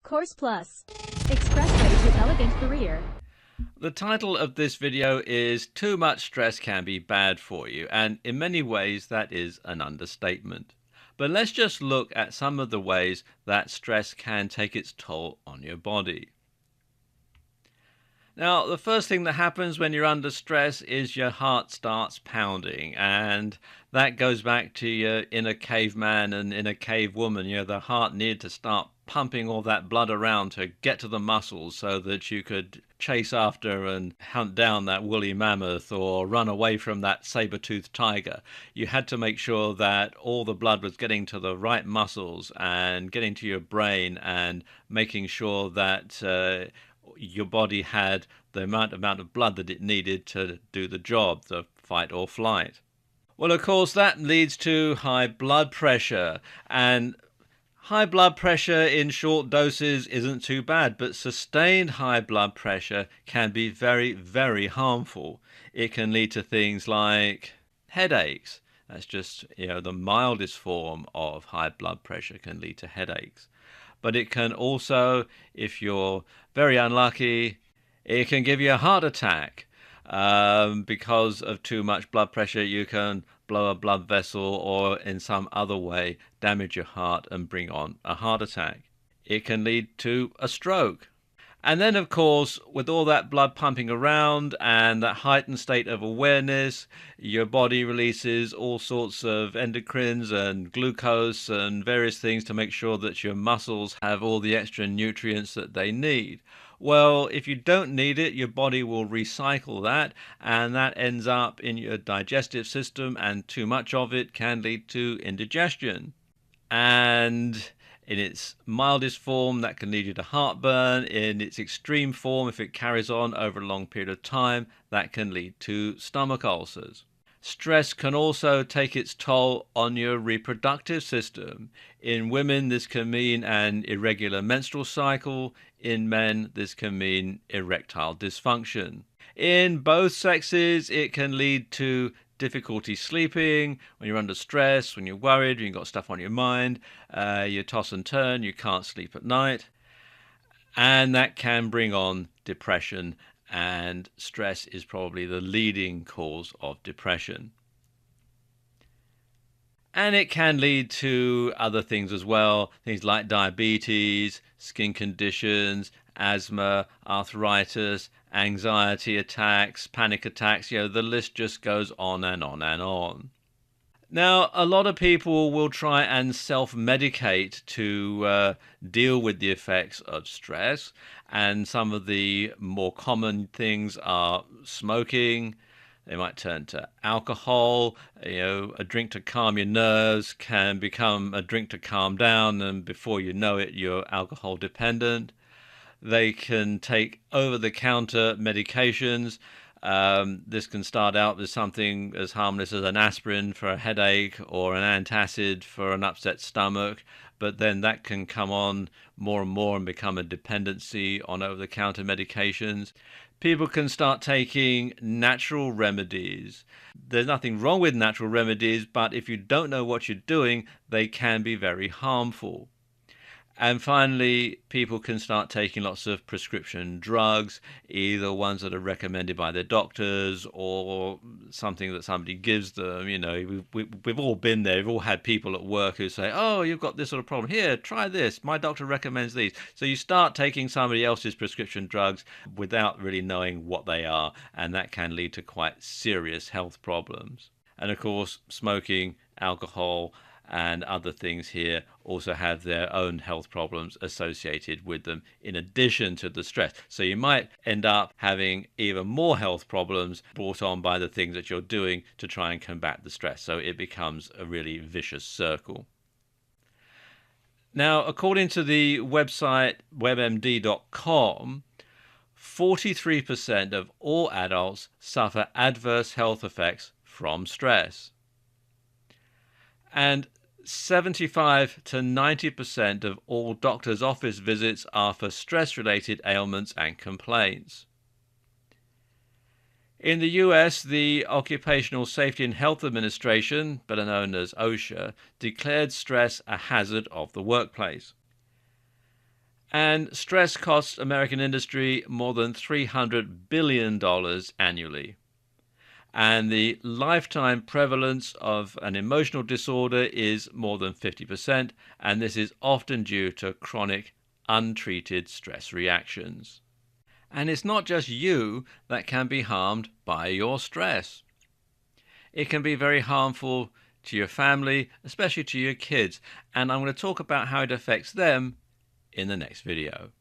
Course Plus. Expressway to elegant career. The title of this video is Too Much Stress Can Be Bad for You, and in many ways that is an understatement. But let's just look at some of the ways that stress can take its toll on your body. Now, the first thing that happens when you're under stress is your heart starts pounding, and that goes back to your inner caveman and inner cave woman. The heart needed to start pumping all that blood around to get to the muscles so that you could chase after and hunt down that woolly mammoth or run away from that saber-toothed tiger. You had to make sure that all the blood was getting to the right muscles and getting to your brain and making sure that your body had the amount of blood that it needed to do the job, the fight or flight. Well, of course, that leads to high blood pressure, and high blood pressure in short doses isn't too bad, but sustained high blood pressure can be very, very harmful. It can lead to things like headaches. That's just, the mildest form of high blood pressure can lead to headaches. But it can also, if you're very unlucky, it can give you a heart attack. Because of too much blood pressure, you can blow a blood vessel or in some other way damage your heart and bring on a heart attack. It can lead to a stroke. And then, of course, with all that blood pumping around and that heightened state of awareness, your body releases all sorts of endocrines and glucose and various things to make sure that your muscles have all the extra nutrients that they need. Well, if you don't need it, your body will recycle that, and that ends up in your digestive system, and too much of it can lead to indigestion. And in its mildest form, that can lead you to heartburn. In its extreme form, if it carries on over a long period of time, that can lead to stomach ulcers. Stress can also take its toll on your reproductive system. In women, this can mean an irregular menstrual cycle. In men, this can mean erectile dysfunction. In both sexes, it can lead to difficulty sleeping, when you're under stress, when you're worried, when you've got stuff on your mind, you toss and turn, you can't sleep at night. And that can bring on depression, and stress is probably the leading cause of depression. And it can lead to other things as well, things like diabetes, skin conditions, asthma, arthritis, anxiety attacks, panic attacks. The list just goes on and on and on. Now, a lot of people will try and self-medicate to deal with the effects of stress, and some of the more common things are smoking. They might turn to alcohol. A drink to calm your nerves can become a drink to calm down, and before you know it, you're alcohol dependent. They can take over-the-counter medications. This can start out with something as harmless as an aspirin for a headache or an antacid for an upset stomach, but then that can come on more and more and become a dependency on over-the-counter medications. People can start taking natural remedies. There's nothing wrong with natural remedies, but if you don't know what you're doing, they can be very harmful. And finally, people can start taking lots of prescription drugs, either ones that are recommended by their doctors or something that somebody gives them. We've all been there. We've all had people at work who say, oh, you've got this sort of problem. Here, try this. My doctor recommends these. So you start taking somebody else's prescription drugs without really knowing what they are, and that can lead to quite serious health problems. And of course, smoking, alcohol, and other things here also have their own health problems associated with them in addition to the stress. So you might end up having even more health problems brought on by the things that you're doing to try and combat the stress. So it becomes a really vicious circle. Now, according to the website WebMD.com, 43% of all adults suffer adverse health effects from stress. And 75 to 90% of all doctors' office visits are for stress-related ailments and complaints. In the US, the Occupational Safety and Health Administration, better known as OSHA, declared stress a hazard of the workplace. And stress costs American industry more than $300 billion annually. And the lifetime prevalence of an emotional disorder is more than 50%, and this is often due to chronic, untreated stress reactions. And it's not just you that can be harmed by your stress. It can be very harmful to your family, especially to your kids, and I'm going to talk about how it affects them in the next video.